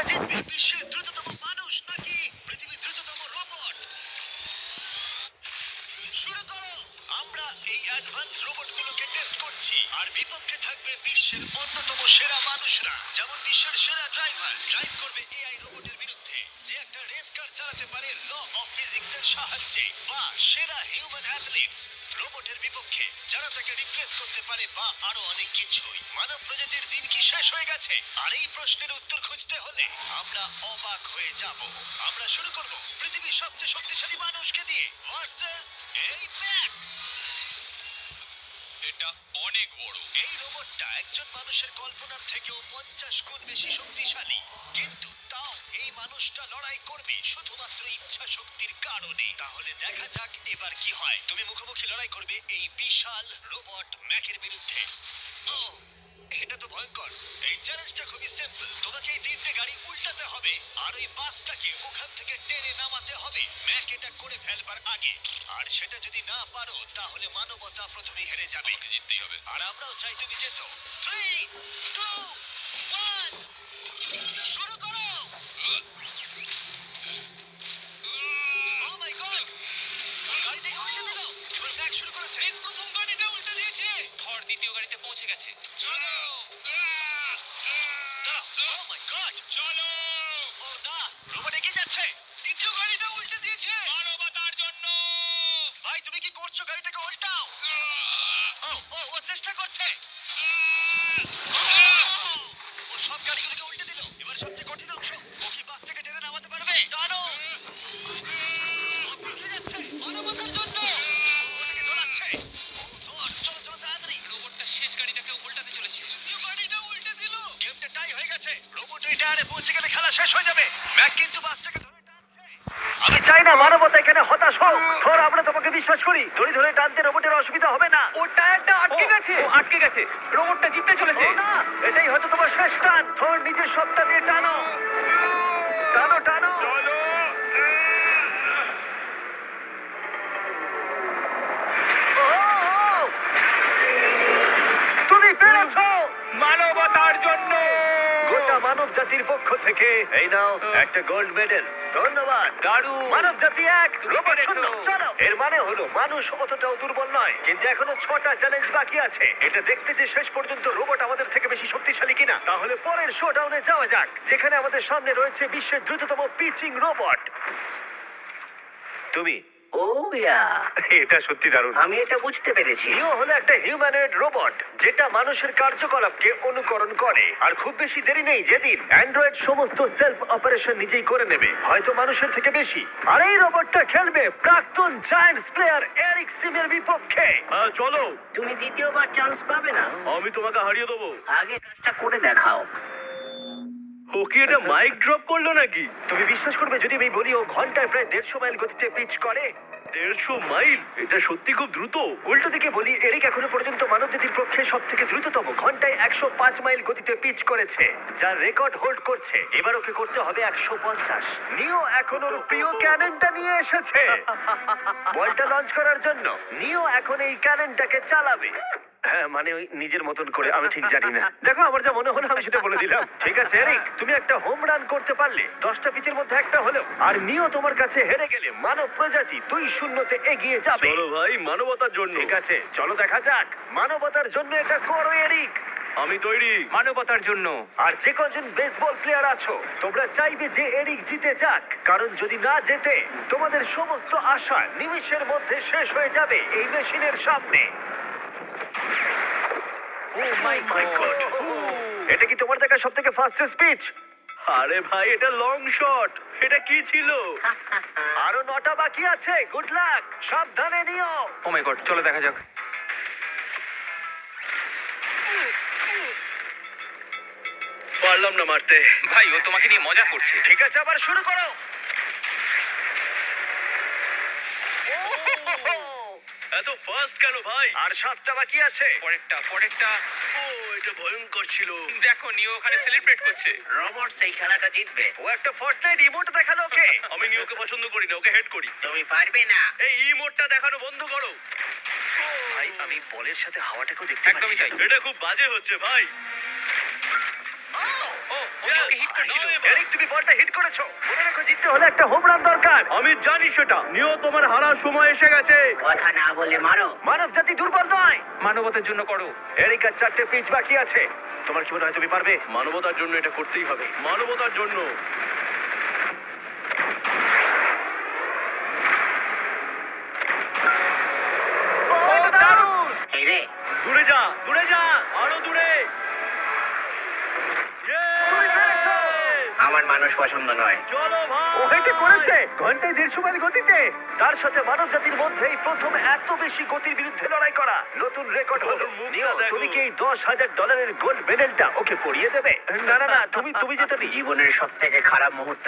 চ্যালেঞ্জটা জিতবে? বিশ্বের দ্রুততম মানুষ নাকি পৃথিবীর দ্রুততম রোবট? শুরু করো। আমরা এই অ্যাডভান্স রোবটগুলোকে টেস্ট করছি আর বিপক্ষে থাকবে বিশ্বের অন্যতম সেরা মানুষরা, যেমন বিশ্বের সেরা ড্রাইভার ড্রাইভ করবে এআই রোবটের বিরুদ্ধে, যে একটা রেস কার চালাতে পারে ল অফ ফিজিক্স এর সাহায্যে, বা সেরা হিউম্যান অ্যাথলিটস রোবটের বিপক্ষে যারা তাকে রিপ্লেস করতে পারে, বা আরো অনেক কিছুই। মানব প্রজাতির দিন কি শেষ হয়ে গেছে? আর এই প্রশ্নের উত্তর খুঁজতে হলে আমরা অবাক হয়ে যাব। আমরা শুরু করব পৃথিবীর সবচেয়ে শক্তিশালী মানুষকে দিয়ে ভার্সেস এই ম্যাক। এটা অনেক বড়। এই রোবটটা একজন মানুষের কল্পনার থেকেও 50 গুণ বেশি শক্তিশালী, কিন্তু তাও এই মানুষটা লড়াই করবে শুধুমাত্র ইচ্ছা শক্তির কারণে। তাহলে দেখা যাক এবার কি হয়। তুমি মুখোমুখি লড়াই করবে এই বিশাল রোবট ম্যাকের বিরুদ্ধে। ও, এটা তো ভয়ঙ্কর। এই চ্যালেঞ্জটা খুবই সিম্পল। তোমাকে এই তিনটে গাড়ি উল্টাতে হবে আর ওই বাসটাকে ওখান থেকে টেনে নামাতে হবে ম্যাক এটা করে ফেলবার আগে। আর সেটা যদি না পারো তাহলে মানবতা প্রথমে হেরে যাবে। আমাকে জিততেই হবে। আর আমরাও চাই তুমি যেতো। 3, 2, 1, শুরু করো। ও মাই গড, গাড়িটাকে উল্টে দিল। এবার ম্যাক শুরু করেছে। প্রথম গাড়িটা উল্টে দিয়েছে। থর দ্বিতীয় গাড়িতে পৌঁছে গেছে। চলো। ও মাই গড, চলো। ও না, রোবট এগিয়ে যাচ্ছে। দ্বিতীয় গাড়িটা উল্টে দিয়েছে। মানবতার জন্য। ভাই তুমি কি করছো? গাড়িটাকে উল্টাও। ও ও ও চেষ্টা করছে। ও সব গাড়িগুলোকে উল্টে দিল। এবার সবচেয়ে কঠিন অংশ, ও কি বাসটাকে টেনে নামাতে পারবে? টানো। ও পিছলে যাচ্ছে মানবতার জন্য। ও ওটাকে দোলাচ্ছে। ও ধর, চলো চলো তাড়াতাড়ি। রোবটটা শেষ গাড়িটাকে উল্টাতে চলেছে। দ্বিতীয় গাড়িটা উল্টে দিল। গেমটা টাই হয়ে গেছে। রোবট এই টায়ারে পৌঁছে গেলে খেলা শেষ হয়ে যাবে। ম্যাক কিন্তু বাসটাকে ধরে টানছে। আমি চাই না মানবতা এখানে হতাশ হোক। ধর, আমরা তোমাকে বিশ্বাস করি। দড়ি ধরে টানতে রোবটের অসুবিধা হবে না। ওর টায়ারটা আটকে গেছে। ও আটকে গেছে। রোবটটা জিততে চলেছে। ও না, এটাই হয়তো তোমার শেষ টান। ধর, নিজের সবটা দিয়ে টানো। টানো টানো। ও, ও। তুমি পেরেছো। মানবতার জন্য। গোটা মানব জাতির পক্ষ থেকে এই নাও একটা গোল্ড মেডেল। ধন্যবাদ। দারুণ। মানব জাতি এক, তুমি রোবট পেরেছো। শূন্য। চলো। এর মানে হলো মানুষ অতটাও দুর্বল নয়, কিন্তু এখনো 6টা চ্যালেঞ্জ বাকি আছে। এটা দেখতে যে শেষ পর্যন্ত রোবট আমাদের থেকে বেশি শক্তিশালী কিনা। তাহলে পরের শোডাউনে যাওয়া যাক, যেখানে আমাদের সামনে রয়েছে বিশ্বের দ্রুততম পিচিং রোবট। তুমি ও ইয়া, এটা সত্যি দারুণ। আমি এটা বুঝতে পেরেছি। নিও হলো একটা হিউম্যানয়েড রোবট যেটা মানুষের কার্যকলাপকে অনুকরণ করে। আর খুব বেশি দেরি নেই, যেদিন অ্যান্ড্রয়েড সমস্ত সেলফ অপারেশন নিজেই করে নেবে, হয়তো মানুষের থেকে বেশি। আর এই রোবটটা খেলবে প্রাক্তন জায়ান্টস প্লেয়ার এরিক সিমের বিপক্ষে। চলো, তুমি দ্বিতীয়বার চান্স পাবে না। আমি তোমাকে হারিয়ে দেবো। আগে কাজটা করে দেখাও। ও কি এটা মাইক ড্রপ করলো নাকি? তুমি বিশ্বাস করবে যদি আমি বলি ও ঘন্টায় প্রায় 150 মাইল গতিতে পিচ করে? 150 মাইল? এটা সত্যি খুব দ্রুত। উল্টো দিকে বলি, এরিক এখনো পর্যন্ত মানবজাতির পক্ষে সব থেকে দ্রুততম ঘন্টায় 105 মাইল গতিতে পিচ করেছে, যার রেকর্ড হোল্ড করছে। এবার ওকে করতে হবে 150। নিও এখন ওর প্রিয় ক্যাননটা নিয়ে এসেছে বলটা লঞ্চ করার জন্য। নিও এখন এই ক্যাননটাকে চালাবে। হ্যাঁ, মানে ওই নিজের মতন করে, আমি ঠিক জানি না। দেখো, আমার যা মনে হলো আমি সেটা বলে দিলাম। ঠিক আছে এরিক, তুমি একটা হোম রান করতে পারলে 10টা পিচের মধ্যে একটা হলেও। আর নিও তোমার কাছে হেরে গেলে মানব প্রজাতি 2-0 এগিয়ে যাবে। চলো ভাই, মানবতার জন্য। ঠিক আছে, চলো দেখা যাক। মানবতার জন্য এটা করো এরিক। আমি তৈরি। মানবতার জন্য। আর যে কজন বেসবল প্লেয়ার আছো, তোমরা চাইবে যে এরিক জিতে যাক, কারণ যদি না জেতে তোমাদের সমস্ত আশা নিমেষের মধ্যে শেষ হয়ে যাবে এই মেশিনের সামনে। ও মাই গড। এটা কি তোমার দেখা সব থেকে ফাস্টেস্ট পিচ? আরে ভাই, এটা লং শট। এটা কি ছিল? আরো 9টা বাকি আছে। গুড লাক, সাবধানে নিও। ও মাই গড, চলো দেখা যাক। পারলাম না মারতে। ভাই, ও তোমাকে নিয়ে মজা করছে। ঠিক আছে, আবার শুরু করো। এত ফাস্ট কেন ভাই? আর 7টা বাকি আছে। পরেরটা। ও, এটা ভয়ঙ্কর ছিল। দেখো, নিও ওখানে সেলিব্রেট করছে। রোবট সেই খেলাটা জিতবে। ও একটা ফর্টনাইট ইমোট দেখালো ওকে। আমি নিওকে পছন্দ করি না, ওকে হেড করি। তুমি পারবে না। এই ইমোটটা দেখানো বন্ধ করো। ভাই, আমি বলের সাথে হাওয়াটাকেও দেখতে একদমই পাচ্ছি। তাই। এটা খুব বাজে হচ্ছে ভাই। ও নিও বলটাকে হিট করছিল। এরিক তুমি বলটা হিট করেছো। মনে রেখো জিততে হলে একটা হোম রান দরকার। আমি জানি সেটা। নিও তোমার হারার সময় এসে গেছে। কথা না বলে মারো। মানব জাতি দুর্বল নয়। মানবতার জন্য করো। এরিক আর 4টে পিচ বাকি আছে। তোমার কি মনে হয় তুমি পারবে? মানবতার জন্য এটা করতেই হবে। মানবতার জন্য। ও দারুণ! এই রে, দূরে যা, দূরে যা, আরো দূরে। তুমি পেরেছো। আমার মানুষ পছন্দ নয়। চলো ভাই। ও এটা করেছে ঘন্টায় 150 মাইল গতিতে। তার সাথে মানব জাতির মধ্যেই প্রথম এত বেশি গতির বিরুদ্ধে লড়াই করা নতুন রেকর্ড হলো। নিও, তুমি কি এই $10,000 গোল্ড মেডেলটা ওকে পরিয়ে দেবে? না না না, তুমি যেতে নি। জীবনের সব থেকে খারাপ মুহূর্ত।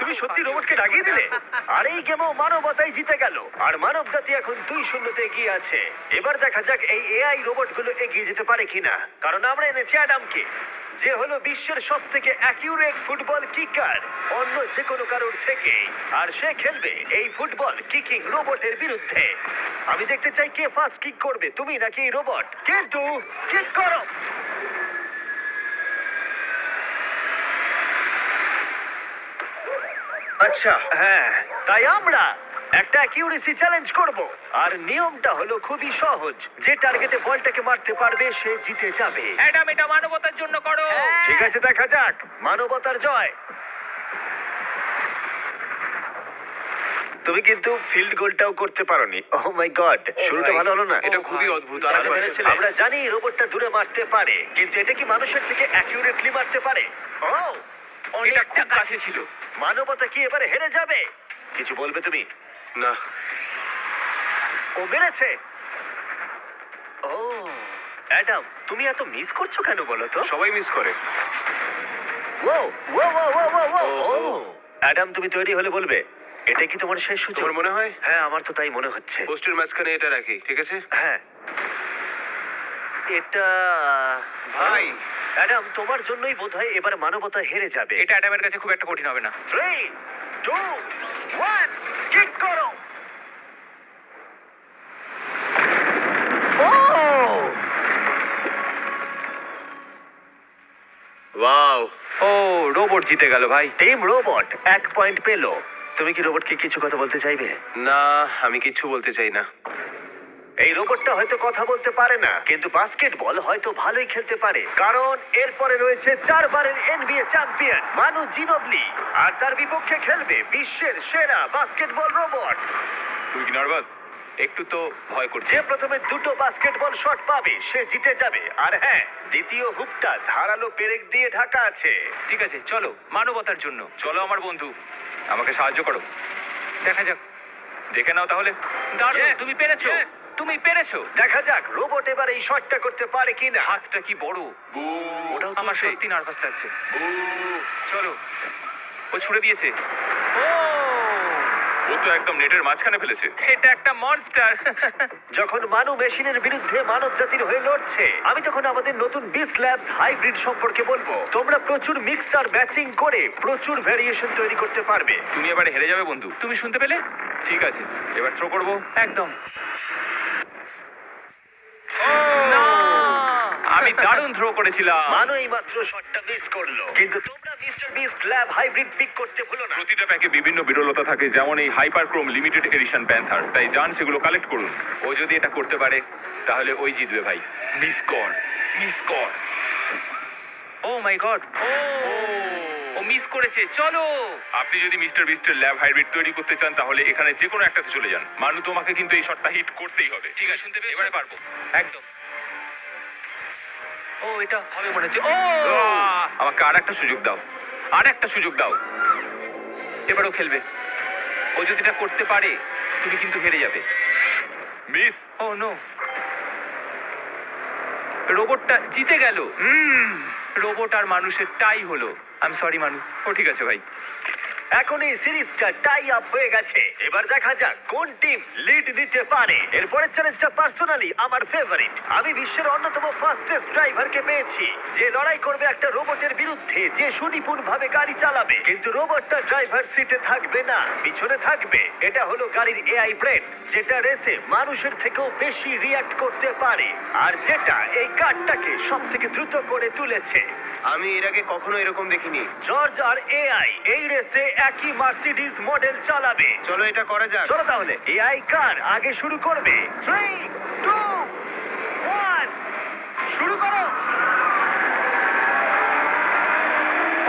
তুমি সত্যি রোবটকে ডাকিয়ে দিলে। আর এই গেমও মানবতাই জিতে গেল। আর মানব জাতি এখন 2-0 এগিয়ে আছে। এবার দেখা যাক এই এআই রোবটগুলো এগিয়ে যেতে পারে কিনা। কারণ আমরা এনেছি অ্যাডামকে, যে হলো বিশ্বের সব থেকে অ্যাকিউরেট ফুটবল কিকার অন্য যে কোনো কারোর থেকে। আর সে খেলবে এই ফুটবল কিকিং রোবটের বিরুদ্ধে। আমি দেখতে চাই কে ফার্স্ট কিক করবে, তুমি নাকি এই রোবট। কিন্তু কিক করো। আচ্ছা, হ্যাঁ, তাই আমরা একটা অ্যাকিউরেসি চ্যালেঞ্জ করব। আর নিয়মটা হলো খুবই সহজ, যে টার্গেটে বলটাকে মারতে পারবে সে জিতে যাবে। অ্যাডাম, এটা মানবতার জন্য করো। ঠিক আছে, দেখা যাক মানবতার জয়। তুমি কিন্তু ফিল্ড গোলটাও করতে পারোনি। ওহ মাই গড, শুরুটা ভালো হলো না। এটা খুবই অদ্ভুত। আমরা জানি রোবটটা দূরে মারতে পারে, কিন্তু এটা কি মানুষের থেকে অ্যাকিউরেটলি মারতে পারে? ও, এটা খুব কাছে ছিল। মানবতা কি এবারে হেরে যাবে? কিছু বলবে তুমি? না, ও মেরেছে। ও অ্যাডাম, তুমি এত মিস করছো কেন বলো তো? সবাই মিস করে। ও ও ও ও ও ও ও ও। অ্যাডাম, তুমি তৈরি হলে বলবে। এটা কি তোমার শেষ সুযোগ? তোমার মনে হয়? হ্যাঁ, আমার তো তাই মনে হচ্ছে। পোস্টের মাঝখানে এটা রাখি, ঠিক আছে? হ্যাঁ, এটা ভাই। অ্যাডাম, তোমার জন্যই বোধহয় এবার মানবতা হেরে যাবে। এটা অ্যাডামের কাছে খুব একটা কঠিন হবে না। 3, 2, 1, কিক করো। ও! ওয়াও। ও, রোবট জিতে গেল ভাই। টিম রোবট 1 পয়েন্ট পেল। তুমি কি রোবটকে কিছু কথা বলতে চাইবে? না, আমি কিচ্ছু বলতে চাই না। এই রোবটটা হয়তো কথা বলতে পারে না, কিন্তু বাস্কেটবল হয়তো ভালোই খেলতে পারে। কারণ এরপরে রয়েছে 4 বারের NBA চ্যাম্পিয়ন মানু জিনোবলি, আর তার বিপক্ষে খেলবে বিশ্বের সেরা বাস্কেটবল রোবট। তুই কি নার্ভাস? একটু তো ভয় করছে। যে প্রথমে 2টো বাস্কেটবল শট পাবে সে জিতে যাবে। আর হ্যাঁ, দ্বিতীয় হুপটা ধারালো পেরেক দিয়ে ঢাকা আছে। ঠিক আছে, চলো মানবতার জন্য। চলো আমার বন্ধু, আমাকে সাহায্য করো। দেখা যাক, দেখে নাও তাহলে। দারুণ, তুমি পেরেছো। তুমি পেরেছো। দেখা যাক রোবট এবার এই শটটা করতে পারে কিনা। হাতটা কি বড়। ওটাও আমার তুলছে। সত্যি নার্ভাস লাগছে। চলো, ও ছুড়ে দিয়েছে। ও তো একদম নেটের মাঝখানে ফেলেছে। এটা একটা মনস্টার। যখন মানু মেশিনের বিরুদ্ধে মানব জাতির হয়ে লড়ছে, আমি তখন আমাদের নতুন বিস ল্যাবস হাইব্রিড সম্পর্কে বলবো। তোমরা প্রচুর মিক্সার ম্যাচিং করে প্রচুর ভ্যারিয়েশন তৈরি করতে পারবে। তুমি এবারে হেরে যাবে বন্ধু। তুমি শুনতে পেলে? ঠিক আছে, এবার থ্রো করবো। একদম। না! আমি দারুণ থ্রো করেছিলাম। মানু এই মাত্র শটটা মিস করলো, কিন্তু তোমরা মিস্টার বিস ল্যাব হাইব্রিড পিক করতে ভুলো না। প্রতিটা প্যাকে বিভিন্ন বিরলতা থাকে, যেমন এই হাইপারক্রোম লিমিটেড এডিশন প্যান্থার। তাই যান সেগুলো কালেক্ট করুন। ও যদি এটা করতে পারে তাহলে ওই জিতবে ভাই। মিস কর, মিস কর। ও মাই গড, ও মিস করেছে। চলো। আপনি যদি মিস্টার বিস্টের ল্যাব হাইব্রিড তৈরি করতে চান তাহলে এখানে যে কোনো একটাতে চলে যান। মানু, তোমাকে কিন্তু এই শটটা হিট করতেই হবে। ঠিক আছে, শুনতে পেয়েছো? এবারে পারবো। একদম। ও, এটা হবে মনে হচ্ছে। ও, আমাকে আর একটা সুযোগ দাও, আর একটা সুযোগ দাও। এবারও খেলবে। ও যদি এটা করতে পারে তুমি কিন্তু হেরে যাবে। মিস। ও নো, রোবটটা জিতে গেল। রোবট আর মানুষের টাই হলো। আই এম সরি মানু। ও ঠিক আছে ভাই। এখন এই সিরিজটা টাই আপ হয়ে গেছে। এবার দেখা যাক কোন টিম লিড নিতে পারে। এরপরের চ্যালেঞ্জটা পার্সোনালি আমার ফেভারিট। আমি বিশ্বের অন্যতম ফাস্টেস্ট ড্রাইভারকে পেয়েছি, যে লড়াই করবে একটা রোবটের বিরুদ্ধে মধ্যে যে সুনিপুণ ভাবে গাড়ি চালাবে, কিন্তু রোবটটা ড্রাইভার সিটে থাকবে না, পিছনে থাকবে। এটা হলো গাড়ির এআই ব্রেন, যেটা রেসে মানুষের থেকেও বেশি রিয়্যাক্ট করতে পারে, আর যেটা এই কারটাকে সব থেকে দ্রুত করে তুলেছে। আমি এর আগে কখনো এরকম দেখিনি। জর্জ আর এআই এই রেসে একই মার্সিডিজ মডেল চালাবে। চলো এটা করা যাক। চলো তাহলে এআই কার আগে শুরু করবে। 3, 2, 1 শুরু করো।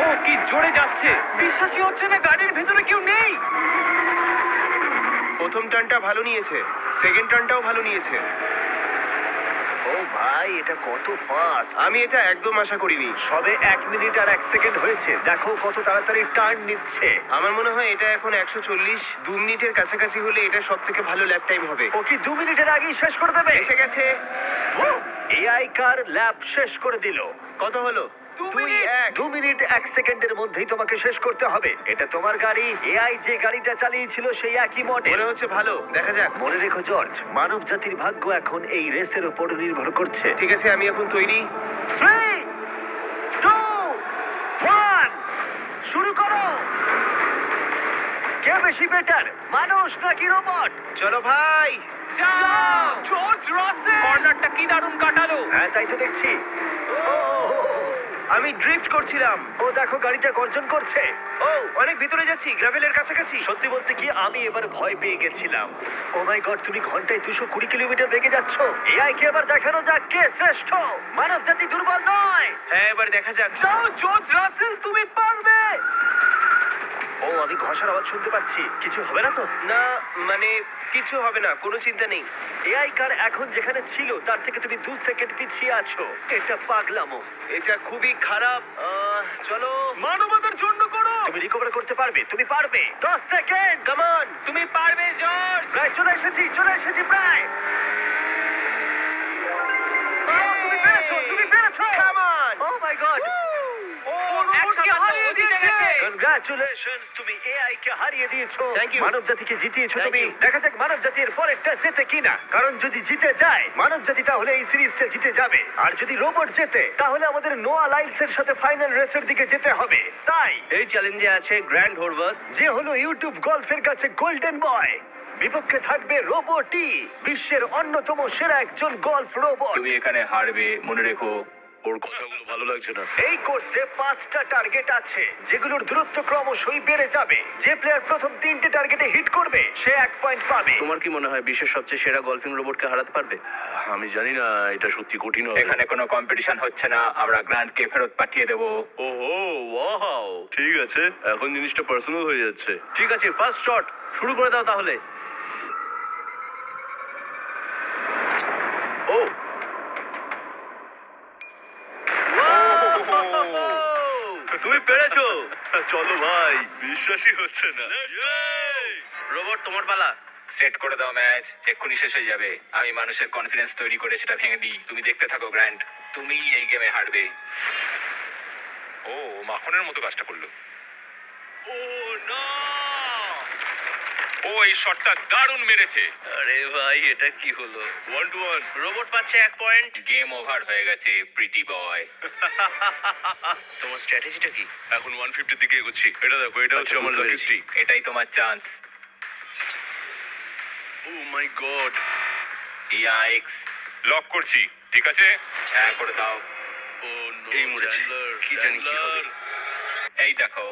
ও কি জোরে যাচ্ছে! বিশ্বাসই হচ্ছে না গাড়ির ভেতরে কেউ নেই। প্রথম টার্নটা ভালো নিয়েছে, সেকেন্ড টার্নটাও ভালো নিয়েছে। ও ভাই, এটা কত ফাস্ট! আমি এটা একদম আশা করিনি। সবে 1 মিনিট আর 1 সেকেন্ড হয়েছে, দেখো কত তাড়াতাড়ি টার্ন নিচ্ছে। আমার মনে হয় এটা এখন 140, 2 মিনিটের কাছাকাছি হলে এটা সব থেকে ভালো ল্যাপ টাইম হবে। ও কি 2 মিনিটের আগেই শেষ করে দেবে? এসে গেছে। এআই কার ল্যাব শেষ করে দিল। কত হলো? 2-1। 2 মিনিট 1 সেকেন্ডের মধ্যেই তোমাকে শেষ করতে হবে। এটা তোমার গাড়ি। এআই যে গাড়িটা চালিয়েছিল সেই একই মডেল। মনে হচ্ছে ভালো, দেখা যাক। মনে রেখো জর্জ, মানব জাতির ভাগ্য এখন এই রেসের উপর নির্ভর করছে। ঠিক আছে, আমি এখন তৈরি। 3, 2, 1 শুরু করো। কে বেশি বেটার, মানুষ নাকি রোবট? চলো ভাই। যাও! জর্জ রাসেল কর্নারটা কি দারুণ কাটালো! হ্যাঁ, তাই তো দেখছি। আমি ড্রিফট করছিলাম। ও দেখো, গাড়িটা গর্জন করছে। ও, অনেক ভিতরে যাচ্ছি, গ্রাভেলের কাছাকাছি। সত্যি বলতে কি, আমি এবার ভয় পেয়ে গেছিলাম। ও মাই গড, তুমি ঘন্টায় 220 কিলোমিটার বেগে যাচ্ছ। এআই কে এবার দেখানো যাক কে শ্রেষ্ঠ। মানব জাতি দুর্বল নয়। হ্যাঁ, এবার দেখা যাক। যাও জর্জ রাসেল, তুমি পারবে। ও, আমি ঘষার আওয়াজ শুনতে পাচ্ছি। কিছু হবে না তো? না, মানে কিছু হবে না, কোনো চিন্তা নেই। এআই কার এখন যেখানে ছিল তার থেকে তুমি 2 সেকেন্ড পিছিয়ে আছো। এটা পাগলামো। এটা খুবই খারাপ। চলো। মানবতার জন্য করো। তুমি রিকভার করতে পারবে, তুমি পারবে। 10 সেকেন্ড, কাম অন। তুমি পারবে জর্জ! প্রায় চলে এসেছি প্রায়। ও, তুমি পেরেছো, তুমি পেরেছো। Come on! Oh my god. ও রোবটকে একসাথে হারিয়ে জিতে দিয়েছে। গেছে। কংগ্রাচুলেশনস, তুমি এআই কে হারিয়ে দিয়েছো। Thank you. মানব জাতিকে জিতিয়েছো Thank তুমি। you. দেখা যাক মানব জাতির পরেরটা জেতে কিনা। কারণ যদি জিতে যায় মানব জাতি, তাহলে এই সিরিজটা জিতে যাবে। আর যদি রোবট জেতে, তাহলে আমাদের নোয়া লাইলসের সাথে ফাইনাল রেসের দিকে যেতে হবে। তাই এই চ্যালেঞ্জে আছে গ্র্যান্ড হোরভাত। যে হলো ইউটিউব গল্ফের কাছে গোল্ডেন বয়, বিপক্ষে থাকবে রোবটই, বিশ্বের অন্যতম সেরা একজন গল্ফ রোবট। তুমি এখানে হারবে, মনে রেখো। ওর কথাগুলো ভালো লাগছে না। এই কোর্সে 5টা টার্গেট আছে, যেগুলোর দূরত্ব ক্রমশই বেড়ে যাবে। যে প্লেয়ার প্রথম 3টে টার্গেটে হিট করবে সে 1 পয়েন্ট পাবে। তোমার কি মনে হয় বিশ্বের সবচেয়ে সেরা গলফিং রোবটকে হারাতে পারবে? আমি জানি না, এটা সত্যি কঠিন হবে। এখানে কোনো কম্পিটিশন হচ্ছে না, আমরা গ্র্যান্ডকে ফেরত পাঠিয়ে দেবো। ওহো, ওয়াও, ঠিক আছে, এখন জিনিসটা পার্সোনাল হয়ে যাচ্ছে। ঠিক আছে, ফার্স্ট শট শুরু করে দাও তাহলে। ও, তুমি পেরেছো। চলো ভাই, বিশ্বাসই হচ্ছে না। রোবট, তোমার পালা। সেট করে দাও ম্যাচ, এক্ষুনি শেষ হয়ে যাবে। আমি মানুষের কনফিডেন্স তৈরি করে সেটা ভেঙে দিই। তুমি দেখতে থাকো গ্র্যান্ড, তুমি এই গেমে হারবে। ও মাখনের মতো কাজটা করলো। ও না! ও এই শটটা দারুণ মেরেছে। আরে ভাই, এটা কি হলো? 1-1। রোবট পাচ্ছে 1 পয়েন্ট। গেম ওভার হয়ে গেছে, প্রিটি বয়। তোমার স্ট্র্যাটেজিটা কি? এখন 150 দিকে এগোচ্ছি। এটা দেখো, এটা হচ্ছে আচ্ছা, আমার বুঝতে লাকি পেরেছি। স্ট্রিক। এটাই তোমার chance. O my god. Yikes! Lock করছি, ঠিক আছে? হ্যাঁ, করে দাও। ও নো, এই মরেছি। কি জানি কি হবে। এই দেখো,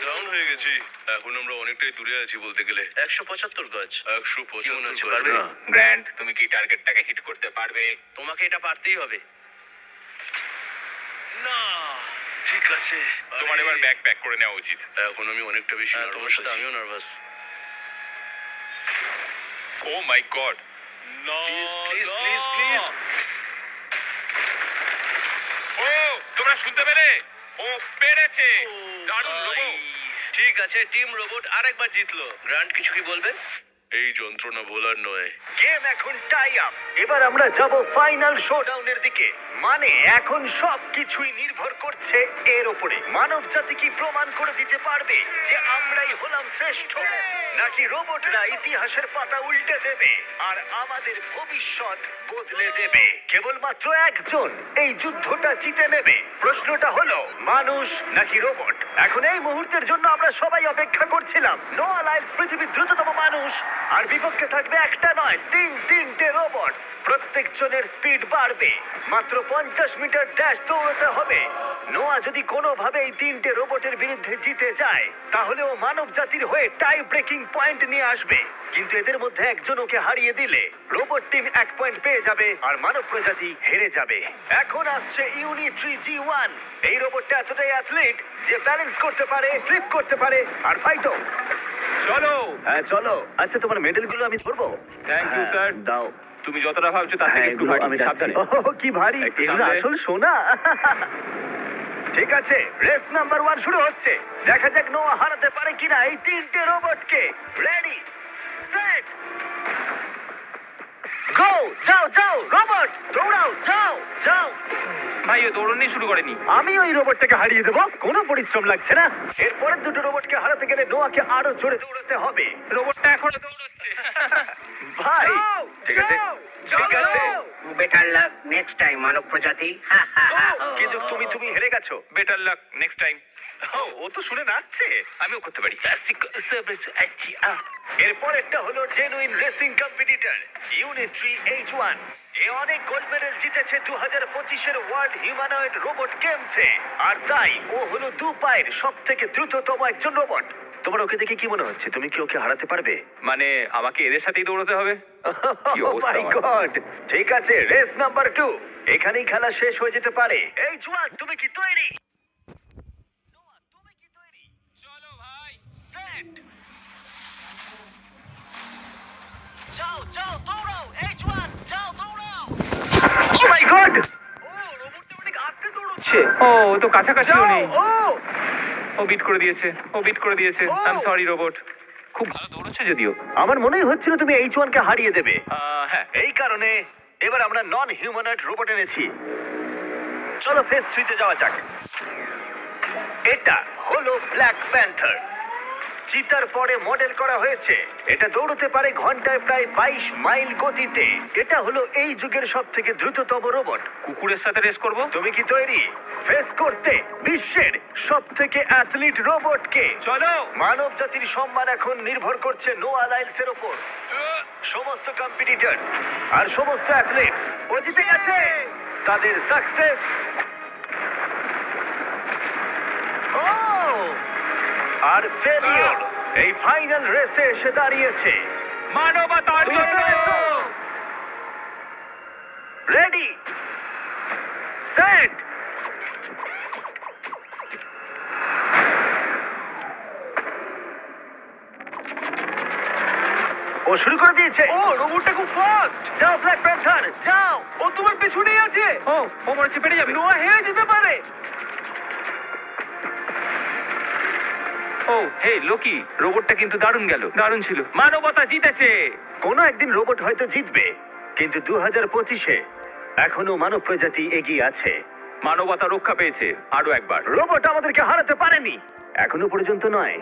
ডাউন হয়ে গেছি। এখন আমরা অনেকটাই দূরে আছি বলতে গেলে। 175 গজ। 175 কি মনে হচ্ছে, গজ পারবে? না। গ্র্যান্ড, তুমি কি টার্গেটটাকে হিট করতে পারবে? তোমাকে এটা পারতেই হবে। না, ঠিক আছে। তোমার এবার ব্যাগ প্যাক করে নেওয়া উচিত। এখন আমি অনেকটা বেশি তোমার নার্ভাস সাথে আছি। আমিও নার্ভাস। O my god! না, Please, please, না। please, please. ও তোমরা শুনতে পেলে? ও পেরেছে! দারুণ ভাই। লোগো। ঠিক আছে, টিম রোবট আরেকবার জিতলো। গ্র্যান্ড, কিছু কি বলবে? এই যন্ত্রণা ভোলার নয়। গেম এখন টাই আপ। এবার আমরা যাব ফাইনাল শোডাউনের দিকে। মানে এখন সবকিছুই নির্ভর করছে এর উপরে। মানব জাতি কি প্রমাণ করে দিতে পারবে যে আমরাই হলাম শ্রেষ্ঠ, নাকি রোবটরা ইতিহাসের পাতা উল্টে দেবে আর আমাদের ভবিষ্যৎ বদলে দেবে? কেবলমাত্র একজন এই যুদ্ধটা জিতে নেবে। প্রশ্নটা হলো মানুষ নাকি রোবট? এখন এই মুহূর্তের জন্য আমরা সবাই অপেক্ষা করছিলাম। নোয়া লাইলস পৃথিবীর দ্রুততম মানুষ, আর বিপক্ষে থাকবে একটা নয় তিনটে রোবট। প্রত্যেকজনের স্পিড বাড়বে। মাত্র 50 মিটার ড্যাশ দৌড়াতে হবে। নোয়া যদি কোনোভাবে এই তিনটে রোবটের বিরুদ্ধে জিতে যায়, তাহলে ও মানব জাতির হয়ে টাই ব্রেকিং পয়েন্ট নিয়ে আসবে। কিন্তু এদের মধ্যে একজন ওকে হারিয়ে দিলে রোবট টিম 1 পয়েন্ট পেয়ে যাবে আর মানব প্রজাতি হেরে যাবে। এখন আসছে ইউনিট্রি G1। এই রোবটটা এতটাই অ্যাথলিট যে ব্যালেন্স করতে পারে, ফ্লিপ করতে পারে আর ফাইটও। চলো। হ্যাঁ চলো। আচ্ছা, তোমার মেডেলগুলো আমি ধরবো? Thank you, sir. দাও। তুমি যতটা ভাবছো তার থেকে হ্যাঁ, একটু এগুলো ভারী। আমি সাবধানে। সাবধানে। কি ভারী! একটু এগুলো সামলে। আসল সোনা। ঠিক আছে, রেস নাম্বার 1 শুরু হচ্ছে। দেখা যাক নোয়া হারাতে পারে কিনা এই তিনটে রোবটকে। রেডি, সেট, গো! যাও যাও রোবট, দৌড়াও, যাও যাও। ভাই ও দৌড়নি শুরু করেনি। আমি ওই রোবটটাকে হারিয়ে দেবো, কোনো পরিশ্রম লাগছে না। এরপরের দুটো রোবটকে হারাতে গেলে নোয়াকে আরো জোরে দৌড়াতে হবে। রোবটটা এখনো দৌড়চ্ছে। ভাই ঠিক আছে, ঠিক আছে, বেটার লাক নেক্সট টাইম মানব প্রজাতি। হা, হা, হা। কিন্তু তুমি হেরে গেছো। Better luck next time. ও তো শুনে নাচছে। আমিও করতে পারি। এরপরেরটা হলো genuine racing competitor Unitree H1। এ অনেক গোল্ড মেডেল জিতেছে 2025-এর ওয়ার্ল্ড হিউম্যানয়েড রোবট গেমসে, আর তাই ও হলো 2 পায়ের সবথেকে দ্রুততম একজন রোবট। তোমার ওকে দেখে কি মনে হচ্ছে? তুমি কি ওকে হারাতে পারবে? মানে আমাকে এদের সাথেই দৌড়াতে হবে? কি অবস্থা মাই আমার। গড! ঠিক আছে, রেস নাম্বার 2। এখানেই খেলা শেষ হয়ে যেতে পারে। H1, তুমি কি তৈরি? নোয়া, তুমি কি তৈরি? চলো ভাই। সেট, যাও যাও দৌড়াও। H1, যাও দৌড়াও। ও মাই গড! ও রোবটটা অনেক আস্তে দৌড়চ্ছে। ও তো কাছাকাছিও নেই। ও ও বিট করে দিয়েছে। I am sorry robot. খুব ভালো দৌড়চ্ছে যদিও। আমার মনেই হচ্ছিল তুমি H1 কে হারিয়ে দেবে। হ্যাঁ। এই কারণে এবার আমরা নন হিউম্যানয়েড রোবট এনেছি। চলো ফেজ 3 তে যাওয়া যাক। এটা হলো ব্ল্যাক প্যান্থার। চিতার পরে মডেল করা হয়েছে। এটা দৌড়তে পারে ঘন্টায় প্রায় 22 মাইল গতিতে। এটা হলো এই যুগের সবথেকে দ্রুততম রোবট। কুকুরের সাথে রেস করব। তুমি কি তৈরি ফেস করতে বিশ্বের সবথেকে অ্যাথলিট রোবটকে? চলো। মানব জাতির সম্মান এখন নির্ভর করছে নোয়া লাইলসের উপর। সমস্ত কম্পিটিটর আর সমস্ত অ্যাথলিট ও জিতে গেছে। তাদের সাকসেস আর ফেলিওর এই ফাইনাল রেসে এসে দাঁড়িয়েছে। মানবতার জন্য। রেডি, সেট, ও শুরু করে দিয়েছে। ও রোবটটা খুব ফাস্ট। যাও ব্ল্যাক প্যান্থার, যাও। ও তোমার পেছনেই আছে। ও মনে হচ্ছে পেরে যাবে। নোয়া হেরে যেতে পারে। ও হে লোকি, রোবটটা কিন্তু দারুণ ছিল। মানবতা জিতেছে। কোনো একদিন রোবট হয়তো জিতবে, কিন্তু 2025-এ এখনো মানব প্রজাতি এগিয়ে আছে। মানবতা রক্ষা পেয়েছে আরো একবার। রোবট আমাদেরকে হারাতে পারেনি, এখনো পর্যন্ত নয়।